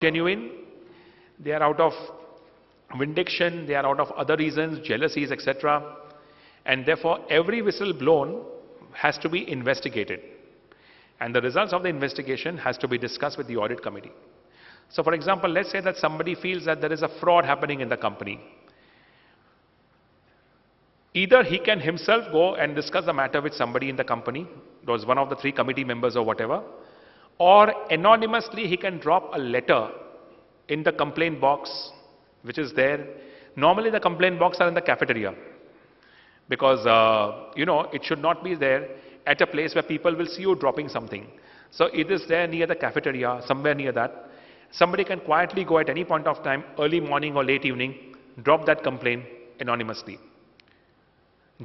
genuine, they are out of vindication, they are out of other reasons, jealousies, etc. And therefore, every whistle blown has to be investigated. And the results of the investigation has to be discussed with the audit committee. So for example, let's say that somebody feels that there is a fraud happening in the company. Either he can himself go and discuss the matter with somebody in the company, those one of the 3 committee members or whatever, or anonymously he can drop a letter in the complaint box which is there. Normally the complaint box are in the cafeteria because, it should not be there at a place where people will see you dropping something. So it is there near the cafeteria, somewhere near that. Somebody can quietly go at any point of time, early morning or late evening, drop that complaint anonymously.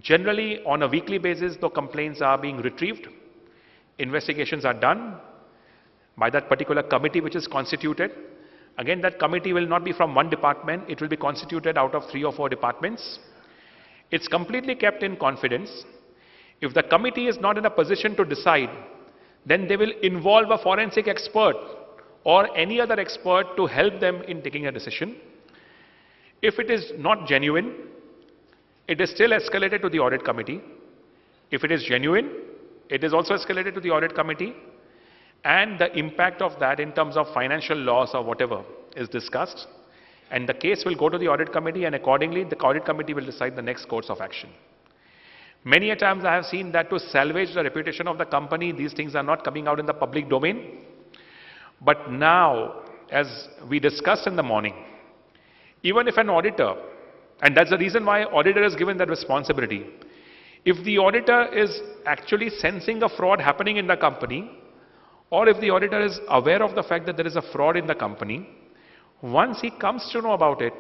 Generally, on a weekly basis, the complaints are being retrieved. Investigations are done by that particular committee which is constituted. Again, that committee will not be from one department. It will be constituted out of 3 or 4 departments. It's completely kept in confidence. If the committee is not in a position to decide, then they will involve a forensic expert or any other expert to help them in taking a decision. If it is not genuine, it is still escalated to the audit committee. If it is genuine, it is also escalated to the audit committee, and the impact of that in terms of financial loss or whatever is discussed, and the case will go to the audit committee, and accordingly the audit committee will decide the next course of action. Many a times I have seen that to salvage the reputation of the company, these things are not coming out in the public domain. But now, as we discussed in the morning, even if an auditor, and that's the reason why auditor is given that responsibility, if the auditor is actually sensing a fraud happening in the company, or if the auditor is aware of the fact that there is a fraud in the company, once he comes to know about it,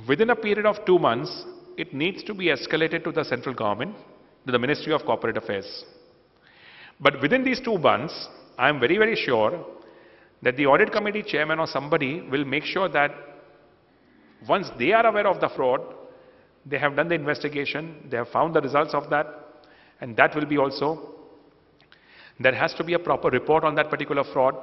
within a period of 2 months, it needs to be escalated to the central government, to the Ministry of Corporate Affairs. But within these 2 months, I am very, very sure that the audit committee chairman or somebody will make sure that once they are aware of the fraud, they have done the investigation, they have found the results of that, and that will be also, there has to be a proper report on that particular fraud,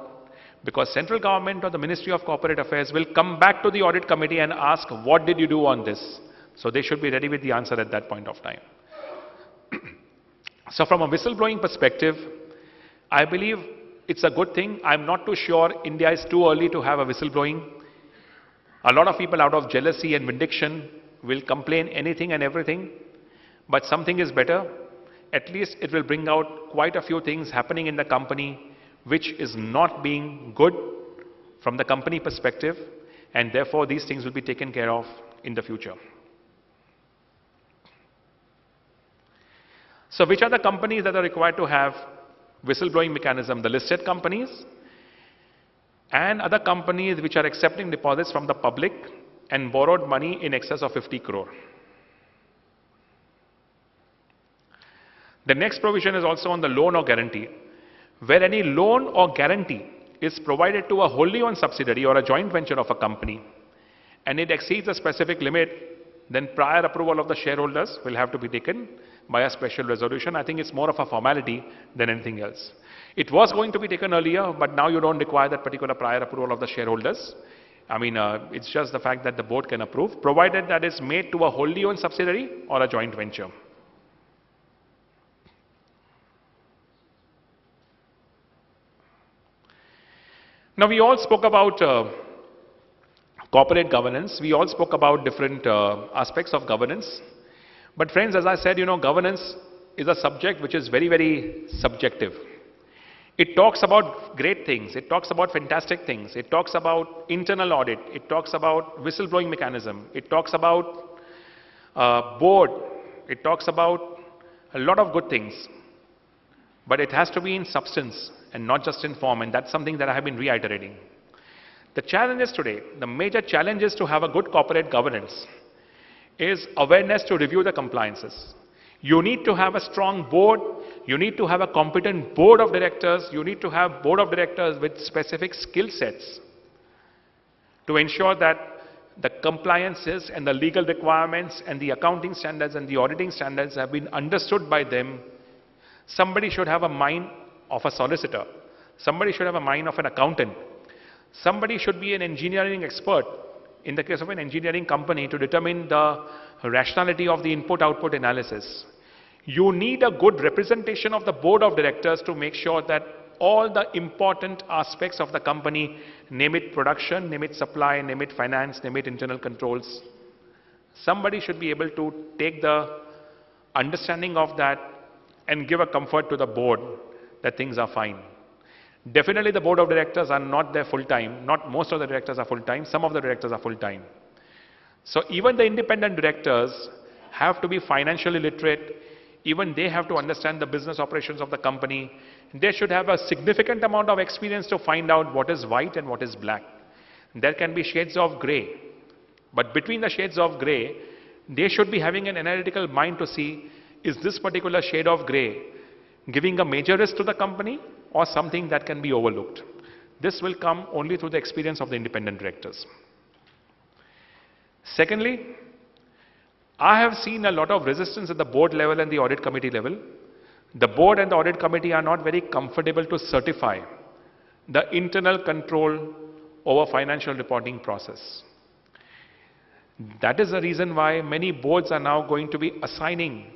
because central government or the Ministry of Corporate Affairs will come back to the audit committee and ask, what did you do on this? So they should be ready with the answer at that point of time. So from a whistleblowing perspective, I believe it's a good thing. I'm not too sure India is too early to have a whistleblowing. A lot of people out of jealousy and vindication will complain anything and everything, but something is better. At least it will bring out quite a few things happening in the company which is not being good from the company perspective, and therefore these things will be taken care of in the future. So which are the companies that are required to have whistleblowing mechanism? The listed companies and other companies which are accepting deposits from the public and borrowed money in excess of 50 crore. The next provision is also on the loan or guarantee. Where any loan or guarantee is provided to a wholly owned subsidiary or a joint venture of a company and it exceeds a specific limit, then prior approval of the shareholders will have to be taken by a special resolution. I think it's more of a formality than anything else. It was going to be taken earlier, but now you don't require that particular prior approval of the shareholders. It's just the fact that the board can approve, provided that is made to a wholly owned subsidiary or a joint venture. Now, we all spoke about corporate governance. We all spoke about different aspects of governance. But friends, as I said, governance is a subject which is very, very subjective. It talks about great things. It talks about fantastic things. It talks about internal audit. It talks about whistleblowing mechanism. It talks about board. It talks about a lot of good things. But it has to be in substance and not just in form, and that's something that I have been reiterating. The challenge is today, the major challenge is to have a good corporate governance is awareness to review the compliances. You need to have a strong board, you need to have a competent board of directors, you need to have board of directors with specific skill sets to ensure that the compliances and the legal requirements and the accounting standards and the auditing standards have been understood by them. Somebody should have a mind of a solicitor. Somebody should have a mind of an accountant. Somebody should be an engineering expert in the case of an engineering company to determine the rationality of the input-output analysis. You need a good representation of the board of directors to make sure that all the important aspects of the company, name it production, name it supply, name it finance, name it internal controls, somebody should be able to take the understanding of that and give a comfort to the board that things are fine. Definitely the board of directors are not there full time. Not most of the directors are full time. Some of the directors are full time. So even the independent directors have to be financially literate. Even they have to understand the business operations of the company. They should have a significant amount of experience to find out what is white and what is black. There can be shades of gray. But between the shades of gray, they should be having an analytical mind to see, is this particular shade of gray giving a major risk to the company or something that can be overlooked? This will come only through the experience of the independent directors. Secondly, I have seen a lot of resistance at the board level and the audit committee level. The board and the audit committee are not very comfortable to certify the internal control over financial reporting process. That is the reason why many boards are now going to be assigning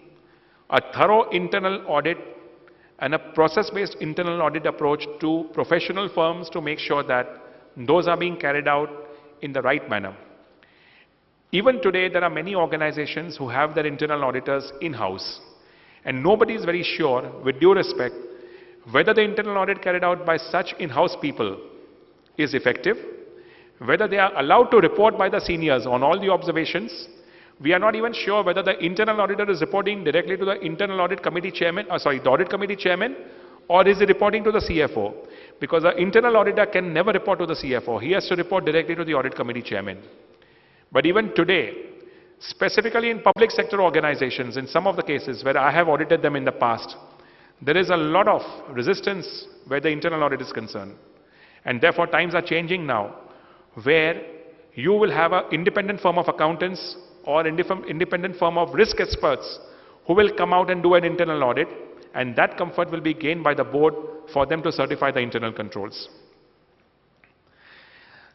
a thorough internal audit and a process-based internal audit approach to professional firms to make sure that those are being carried out in the right manner. Even today, there are many organizations who have their internal auditors in-house, and nobody is very sure, with due respect, whether the internal audit carried out by such in-house people is effective, whether they are allowed to report by the seniors on all the observations. We are not even sure whether the internal auditor is reporting directly to the internal audit committee chairman, the audit committee chairman, or is he reporting to the CFO? Because the internal auditor can never report to the CFO. He has to report directly to the audit committee chairman. But even today, specifically in public sector organizations, in some of the cases where I have audited them in the past, there is a lot of resistance where the internal audit is concerned. And therefore, times are changing now, where you will have an independent firm of accountants or independent firm of risk experts who will come out and do an internal audit, and that comfort will be gained by the board for them to certify the internal controls.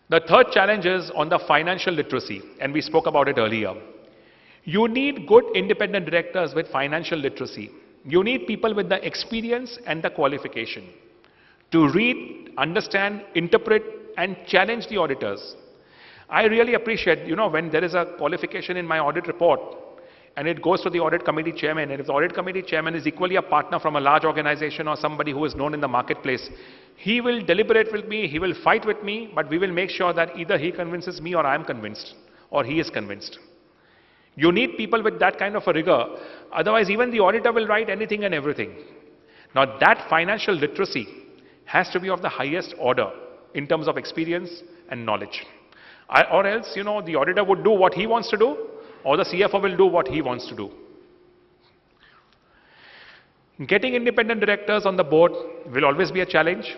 The third challenge is on the financial literacy, and we spoke about it earlier. You need good independent directors with financial literacy. You need people with the experience and the qualification to read, understand, interpret, and challenge the auditors. I really appreciate, when there is a qualification in my audit report and it goes to the audit committee chairman, and if the audit committee chairman is equally a partner from a large organization or somebody who is known in the marketplace, he will deliberate with me, he will fight with me, but we will make sure that either he convinces me or I am convinced, or he is convinced. You need people with that kind of a rigor. Otherwise, even the auditor will write anything and everything. Now, that financial literacy has to be of the highest order in terms of experience and knowledge. Or else, the auditor would do what he wants to do, or the CFO will do what he wants to do. Getting independent directors on the board will always be a challenge.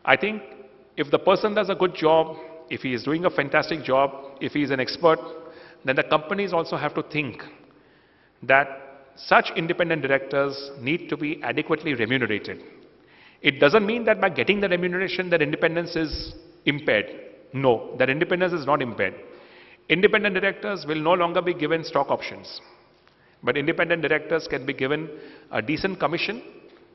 I think if the person does a good job, if he is doing a fantastic job, if he is an expert, then the companies also have to think that such independent directors need to be adequately remunerated. It doesn't mean that by getting the remuneration, their independence is impaired. No, their independence is not impaired. Independent directors will no longer be given stock options. But independent directors can be given a decent commission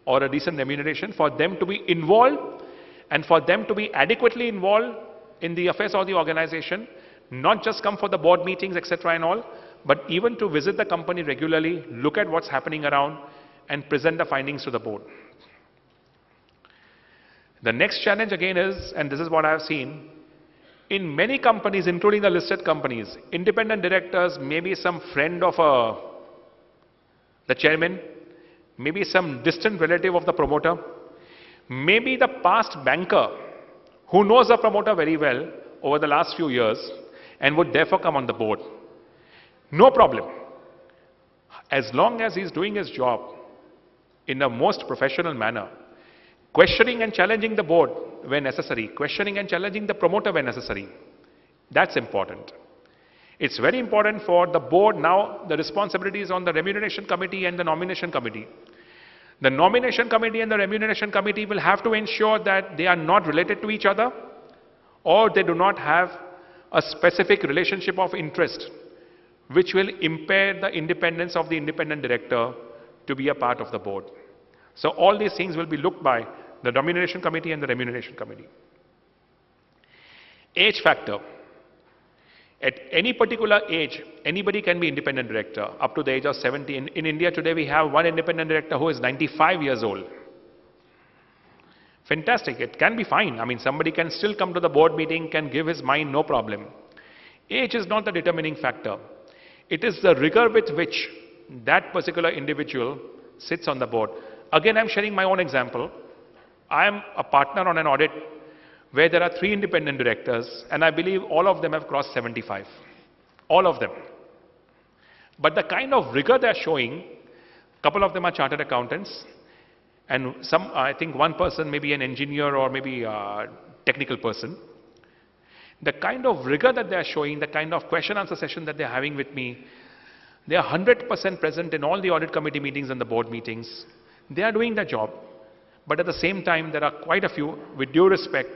or a decent remuneration for them to be involved and for them to be adequately involved in the affairs of the organization, not just come for the board meetings, etc. and all, but even to visit the company regularly, look at what's happening around, and present the findings to the board. The next challenge again is, and this is what I have seen, in many companies, including the listed companies, independent directors may be some friend of the chairman, maybe some distant relative of the promoter, maybe the past banker who knows the promoter very well over the last few years and would therefore come on the board. No problem. As long as he's doing his job in the most professional manner, questioning and challenging the board where necessary, questioning and challenging the promoter where necessary. That's important. It's very important for the board now. The responsibility is on the remuneration committee and the nomination committee. The nomination committee and the remuneration committee will have to ensure that they are not related to each other. or they do not have a specific relationship of interest which will impair the independence of the independent director to be a part of the board. So all these things will be looked by the Nomination Committee and the Remuneration Committee. Age factor. At any particular age, anybody can be independent director up to the age of 70. In India today, we have one independent director who is 95 years old. Fantastic. It can be fine. I mean, somebody can still come to the board meeting, can give his mind, no problem. Age is not the determining factor. It is the rigor with which that particular individual sits on the board. Again, I'm sharing my own example. I am a partner on an audit where there are 3 independent directors, and I believe all of them have crossed 75. All of them. But the kind of rigor they're showing, a couple of them are chartered accountants, and some, I think one person may be an engineer or maybe a technical person. The kind of rigor that they're showing, the kind of question-answer session that they're having with me, they are 100% present in all the audit committee meetings and the board meetings. They are doing their job. But at the same time, there are quite a few, with due respect,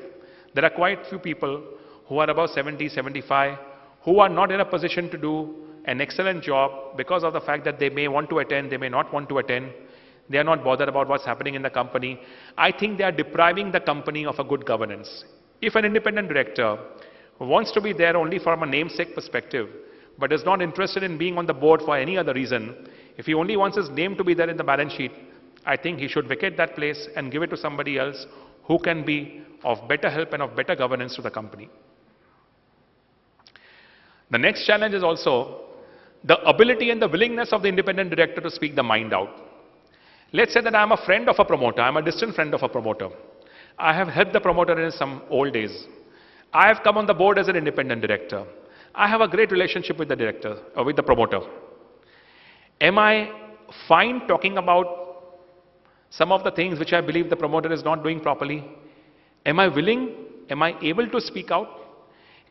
there are quite few people who are above 70, 75, who are not in a position to do an excellent job because of the fact that they may want to attend, they may not want to attend. They are not bothered about what's happening in the company. I think they are depriving the company of a good governance. If an independent director wants to be there only from a namesake perspective, but is not interested in being on the board for any other reason, if he only wants his name to be there in the balance sheet, I think he should vacate that place and give it to somebody else who can be of better help and of better governance to the company. The next challenge is also the ability and the willingness of the independent director to speak the mind out. Let's say that I'm a friend of a promoter, I'm a distant friend of a promoter. I have helped the promoter in some old days. I have come on the board as an independent director. I have a great relationship with the director, or with the promoter. Am I fine talking about some of the things which I believe the promoter is not doing properly? Am I willing? Am I able to speak out?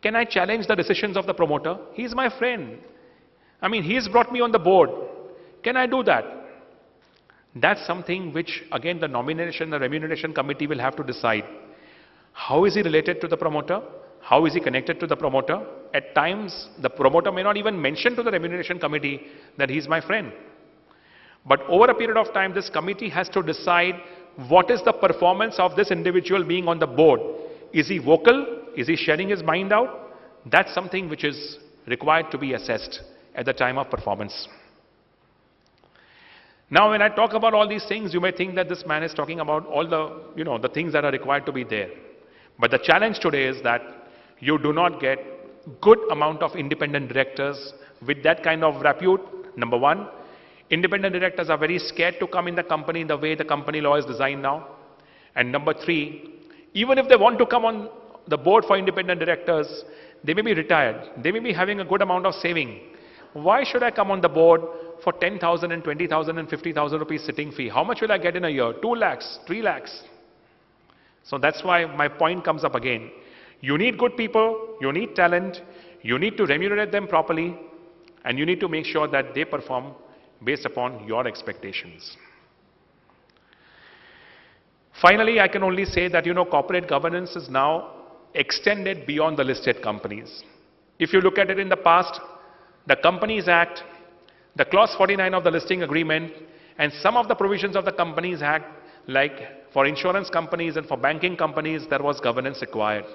Can I challenge the decisions of the promoter? He's my friend. I mean, he's brought me on the board. Can I do that? That's something which, again, the Nomination and the Remuneration Committee will have to decide. How is he related to the promoter? How is he connected to the promoter? At times, the promoter may not even mention to the Remuneration Committee that he's my friend. But over a period of time, this committee has to decide what is the performance of this individual being on the board. Is he vocal? Is he sharing his mind out? That's something which is required to be assessed at the time of performance. Now, when I talk about all these things, you may think that this man is talking about all the, the things that are required to be there. But the challenge today is that you do not get good amount of independent directors with that kind of repute. Number one, independent directors are very scared to come in the company in the way the company law is designed now. And number three, even if they want to come on the board for independent directors, they may be retired. They may be having a good amount of saving. Why should I come on the board for 10,000 and 20,000 and 50,000 rupees sitting fee? How much will I get in a year? 2 lakhs, 3 lakhs. So that's why my point comes up again. You need good people, you need talent, you need to remunerate them properly, and you need to make sure that they perform based upon your expectations. Finally, I can only say that, corporate governance is now extended beyond the listed companies. If you look at it in the past, the Companies Act, the Clause 49 of the Listing Agreement, and some of the provisions of the Companies Act, like for insurance companies and for banking companies, there was governance required.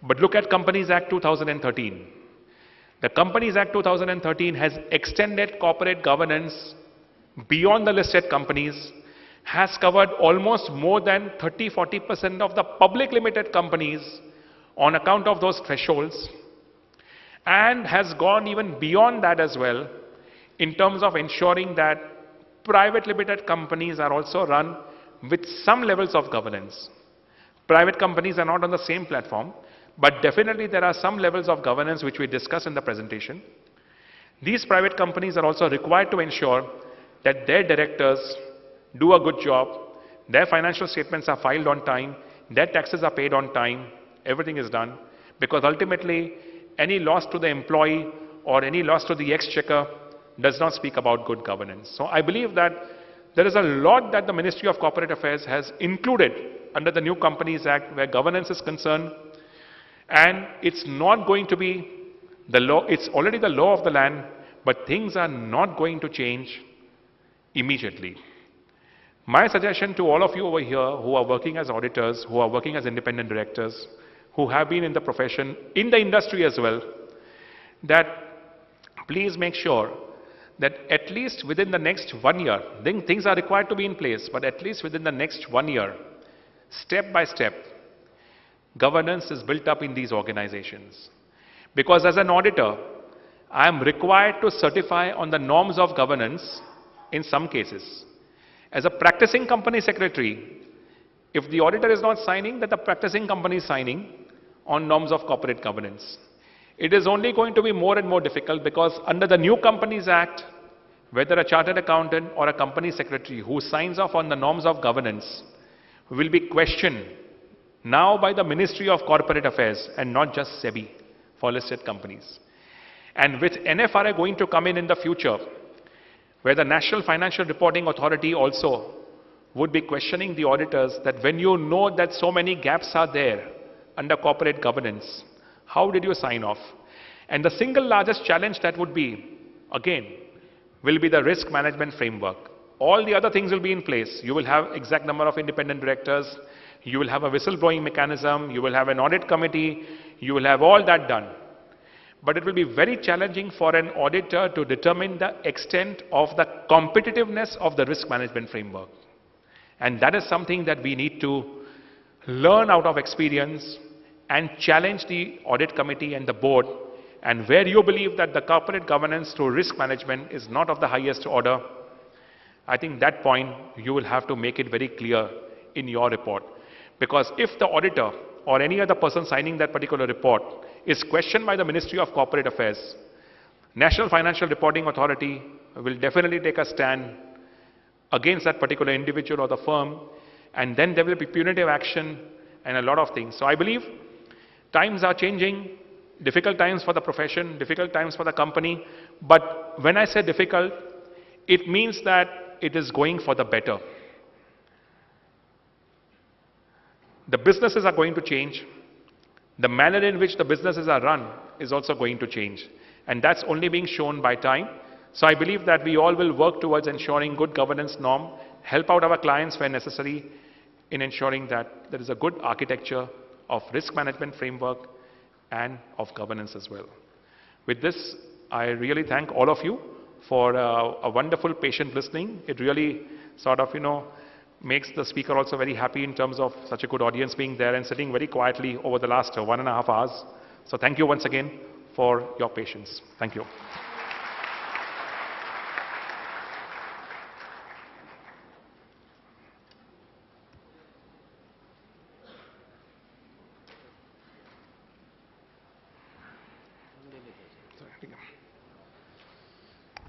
But look at Companies Act 2013. The Companies Act 2013 has extended corporate governance beyond the listed companies, has covered almost more than 30-40% of the public limited companies on account of those thresholds, and has gone even beyond that as well in terms of ensuring that private limited companies are also run with some levels of governance. Private companies are not on the same platform, but definitely there are some levels of governance which we discuss in the presentation. These private companies are also required to ensure that their directors do a good job, their financial statements are filed on time, their taxes are paid on time, everything is done, because ultimately any loss to the employee or any loss to the exchequer does not speak about good governance. So I believe that there is a lot that the Ministry of Corporate Affairs has included under the new Companies Act where governance is concerned. And it's not going to be the law, it's already the law of the land, but things are not going to change immediately. My suggestion to all of you over here who are working as auditors, who are working as independent directors, who have been in the profession, in the industry as well, that please make sure that at least within the next 1 year, then things are required to be in place, but at least within the next 1 year, step by step, governance is built up in these organizations. Because as an auditor, I am required to certify on the norms of governance in some cases. As a practicing company secretary, if the auditor is not signing, then the practicing company is signing on norms of corporate governance. It is only going to be more and more difficult because under the new Companies Act, whether a chartered accountant or a company secretary who signs off on the norms of governance will be questioned now by the Ministry of Corporate Affairs and not just SEBI for listed companies. And with NFRA going to come in the future, where the National Financial Reporting Authority also would be questioning the auditors that when you know that so many gaps are there under corporate governance, how did you sign off? And the single largest challenge that would be, again, will be the risk management framework. All the other things will be in place. You will have exact number of independent directors, you will have a whistleblowing mechanism, you will have an audit committee, you will have all that done. But it will be very challenging for an auditor to determine the extent of the competitiveness of the risk management framework. And that is something that we need to learn out of experience and challenge the audit committee and the board. And where you believe that the corporate governance through risk management is not of the highest order, I think that point you will have to make it very clear in your report. Because if the auditor or any other person signing that particular report is questioned by the Ministry of Corporate Affairs, National Financial Reporting Authority will definitely take a stand against that particular individual or the firm, and then there will be punitive action and a lot of things. So I believe times are changing, difficult times for the profession, difficult times for the company, but when I say difficult, it means that it is going for the better. The businesses are going to change. The manner in which the businesses are run is also going to change. And that's only being shown by time. So I believe that we all will work towards ensuring good governance norm, help out our clients where necessary in ensuring that there is a good architecture of risk management framework and of governance as well. With this, I really thank all of you for a wonderful patient listening. It really sort of, makes the speaker also very happy in terms of such a good audience being there and sitting very quietly over the last 1.5 hours. So thank you once again for your patience. Thank you.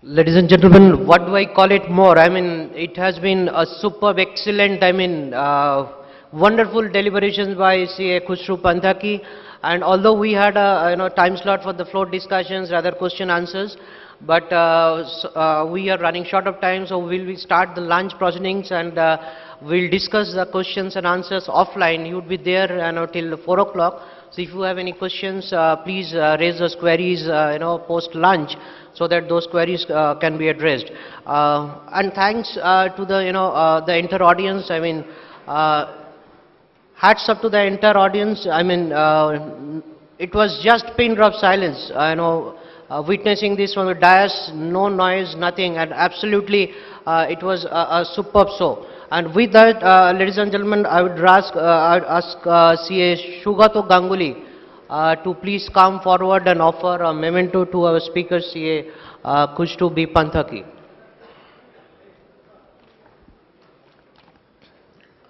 Ladies and gentlemen, what do I call it more? I mean, it has been a superb, excellent, wonderful deliberations by CA Khushru Panthaki. And although we had a time slot for the floor discussions, rather question answers, but we are running short of time, so we'll start the lunch proceedings and we'll discuss the questions and answers offline. You would be there till 4 o'clock. So if you have any questions, please raise those queries, post lunch, so that those queries can be addressed. And thanks to the entire audience. I mean, hats up to the entire audience. I mean, it was just pin drop silence. Witnessing this from the dais, no noise, nothing, and absolutely, it was a superb show. And with that, ladies and gentlemen, I would ask CA Shugato Ganguly to please come forward and offer a memento to our speaker, CA Khushru B. Panthaki.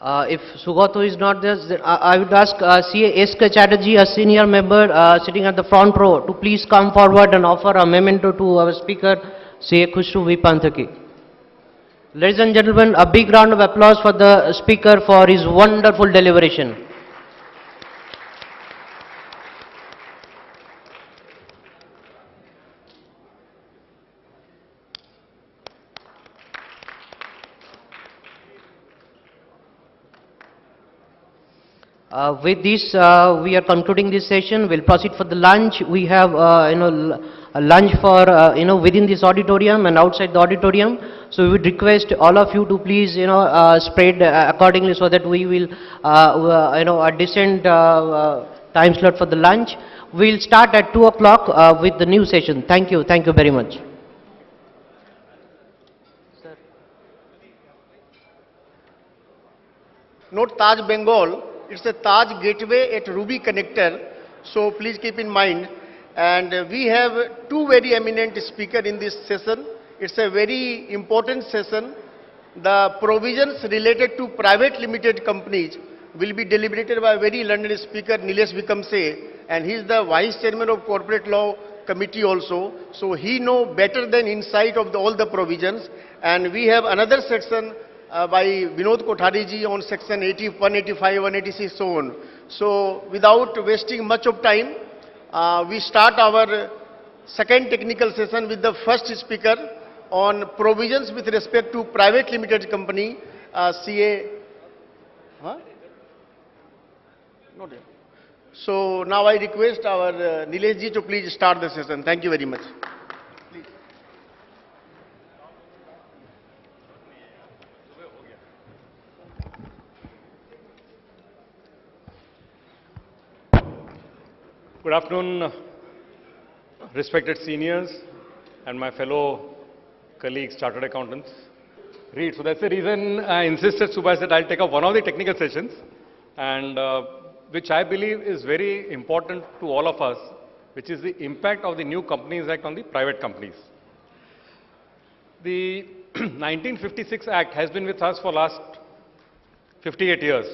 If Sugato is not there, I would ask CA S.K. Chatterjee, a senior member sitting at the front row, to please come forward and offer a memento to our speaker, CA Khushru B. Panthaki. Ladies and gentlemen, a big round of applause for the speaker for his wonderful deliberation. With this, we are concluding this session. We'll proceed for the lunch. We have, a lunch for, within this auditorium and outside the auditorium. So we would request all of you to please, spread accordingly so that we will, a decent time slot for the lunch. We'll start at 2 o'clock with the new session. Thank you. Thank you very much. Not Taj Bengal, it's a Taj Gateway at Ruby Connector, so please keep in mind. And we have two very eminent speakers in this session. It's a very important session. The provisions related to private limited companies will be deliberated by a very learned speaker, Nilesh Vikamse, and he is the Vice Chairman of Corporate Law Committee also. So he knows better than insight of all the provisions. And we have another section by Vinod Kothari ji on section 80, 185, 186, so on. So without wasting much of time, we start our second technical session with the first speaker on provisions with respect to private limited company, CA. Huh? Not yet. So now I request our Nilesh ji to please start the session. Thank you very much. Good afternoon, respected seniors and my fellow colleagues, chartered accountants. So that's the reason I insisted, Subhash, that I'll take up one of the technical sessions, and which I believe is very important to all of us, which is the impact of the new Companies Act on the private companies. The 1956 Act has been with us for last 58 years.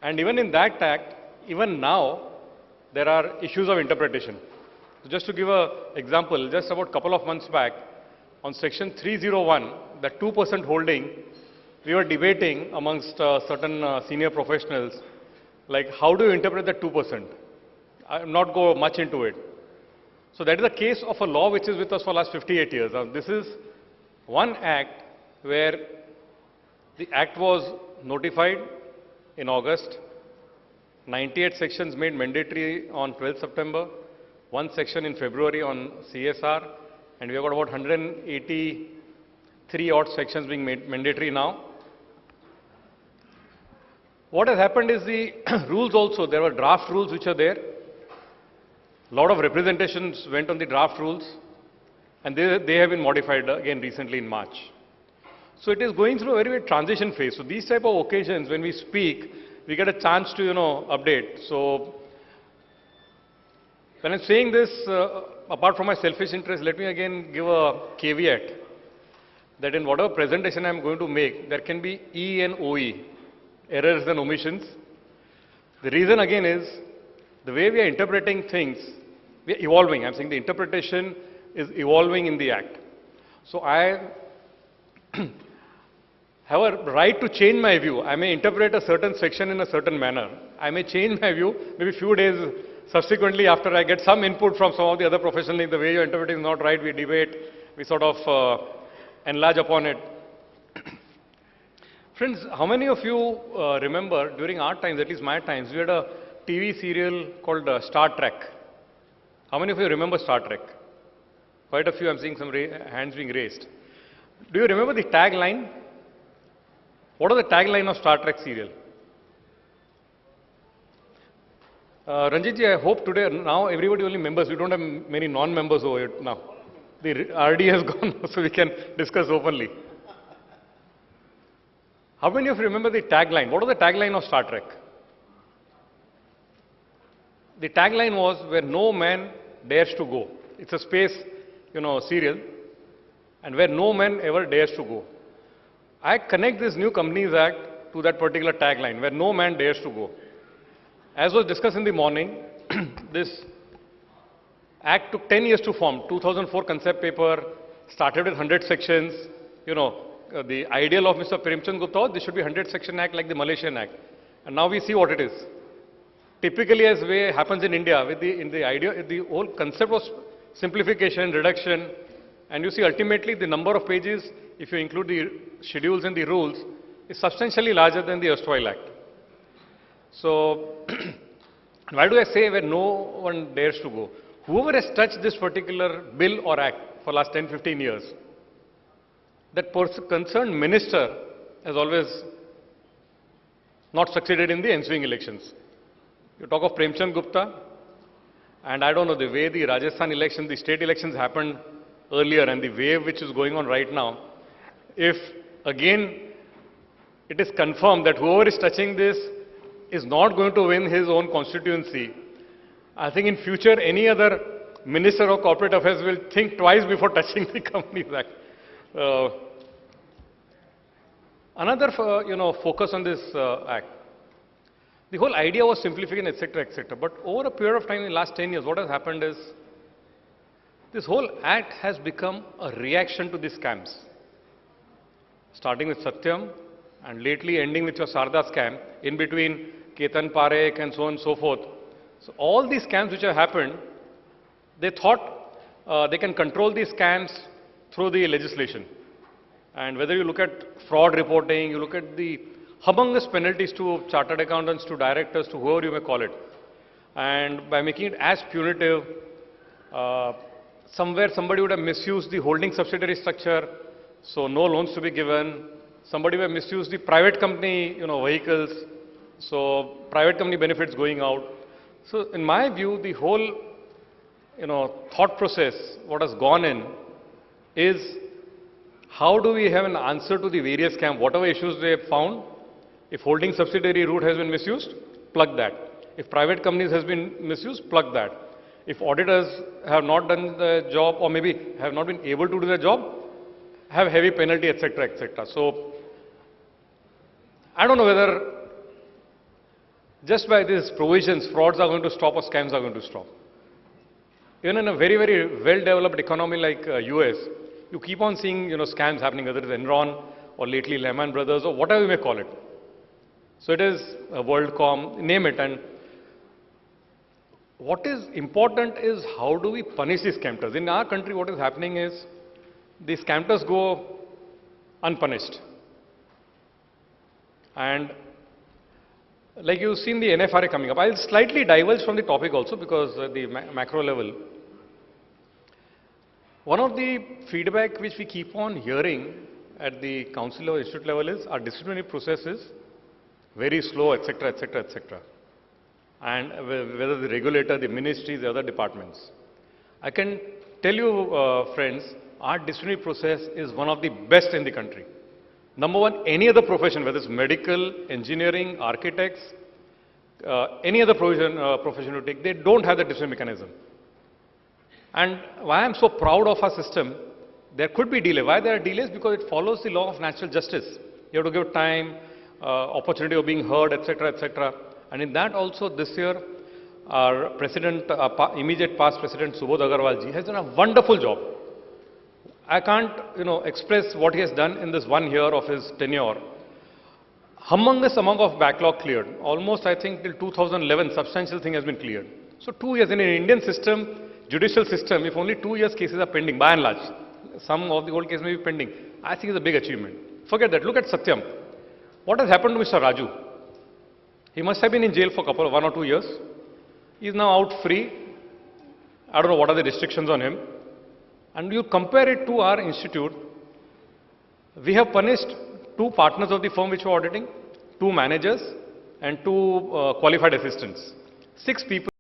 And even in that Act, even now, there are issues of interpretation. So just to give an example, just about a couple of months back, on section 301, the 2% holding, we were debating amongst certain senior professionals, like how do you interpret that 2%? I will not go much into it. So that is the case of a law which is with us for last 58 years. Now this is one act where the act was notified in August, 98 sections made mandatory on 12th September, one section in February on CSR, and we have got about 183 odd sections being made mandatory now. What has happened is the rules also, there were draft rules which are there. A lot of representations went on the draft rules, and they have been modified again recently in March. So it is going through a very transition phase. So these type of occasions, when we speak, we get a chance to, update. So when I'm saying this, apart from my selfish interest, let me again give a caveat that in whatever presentation I'm going to make, there can be E and OE, errors and omissions. The reason again is the way we are interpreting things, we are evolving. I'm saying the interpretation is evolving in the Act. So I have a right to change my view. I may interpret a certain section in a certain manner. I may change my view maybe a few days subsequently after I get some input from some of the other professionals. The way you're interpreting is not right, we debate, we sort of enlarge upon it. Friends, how many of you remember during our times, at least my times, we had a TV serial called Star Trek. How many of you remember Star Trek? Quite a few, I'm seeing some hands being raised. Do you remember the tagline? What is the tagline of Star Trek serial? Ranjit ji, I hope today, now everybody only members, we don't have many non-members over here now. The RD has gone, so we can discuss openly. How many of you remember the tagline? What was the tagline of Star Trek? The tagline was, where no man dares to go. It's a space, serial, and where no man ever dares to go. I connect this new Companies Act to that particular tagline, where no man dares to go. As was discussed in the morning, this Act took 10 years to form. 2004 concept paper, started with 100 sections. The ideal of Mr. Premchand Gupta, this should be 100 section Act like the Malaysian Act. And now we see what it is. Typically, as way happens in India, the whole concept was simplification, reduction, and you see ultimately the number of pages, if you include the schedules and the rules, is substantially larger than the erstwhile Act. So, why do I say where no one dares to go? Whoever has touched this particular bill or act for last 10, 15 years, that concerned minister has always not succeeded in the ensuing elections. You talk of Premchand Gupta, and I don't know, the way the Rajasthan election, the state elections happened earlier and the wave which is going on right now, if again it is confirmed that whoever is touching this is not going to win his own constituency, I think in future any other minister of corporate affairs will think twice before touching the Companies Act. Another focus on this act. The whole idea was simplification, etc., etc. But over a period of time in the last 10 years, what has happened is this whole act has become a reaction to these scams. Starting with Satyam and lately ending with your Sarda scam, in between Ketan Parekh and so on and so forth. So all these scams which have happened, they thought they can control these scams through the legislation. And whether you look at fraud reporting, you look at the humongous penalties to chartered accountants, to directors, to whoever you may call it. And by making it as punitive, somewhere somebody would have misused the holding subsidiary structure, so no loans to be given. Somebody would have misused the private company, vehicles, so private company benefits going out. So in my view, the whole, thought process, what has gone in, is how do we have an answer to the various scams, whatever issues they have found. If holding subsidiary route has been misused, plug that. If private companies has been misused, plug that. If auditors have not done the job or maybe have not been able to do the job, have heavy penalty, etc., etc. So, I don't know whether just by these provisions, frauds are going to stop or scams are going to stop. Even in a very, very well-developed economy like US, you keep on seeing, scams happening, whether it's Enron or lately Lehman Brothers or whatever you may call it. So it is WorldCom, name it. And what is important is how do we punish these scammers? In our country, what is happening is these scammers go unpunished. And like you've seen the NFRA coming up, I'll slightly diverge from the topic also because at the macro level. One of the feedback which we keep on hearing at the council or institute level is our disciplinary process is very slow, etc., etc., etc. And whether the regulator, the ministries, the other departments. I can tell you, friends, our disciplinary process is one of the best in the country. Number one, any other profession, whether it's medical, engineering, architects, any other profession you take, they don't have the disciplinary mechanism. And why I'm so proud of our system, there could be delay. Why there are delays? Because it follows the law of natural justice. You have to give time, opportunity of being heard, etc., etc. And in that also this year, our president, immediate past president Subodh Agarwal ji has done a wonderful job. I can't, express what he has done in this 1 year of his tenure. Humongous amount of backlog cleared. Almost, I think, till 2011, substantial thing has been cleared. So 2 years in an Indian system, judicial system, if only 2 years cases are pending, by and large, some of the old cases may be pending, I think it's a big achievement. Forget that. Look at Satyam. What has happened to Mr. Raju? He must have been in jail for 1 or 2 years. He is now out free. I don't know what are the restrictions on him. And you compare it to our institute, we have punished 2 partners of the firm which were auditing, 2 managers and 2 qualified assistants. 6 people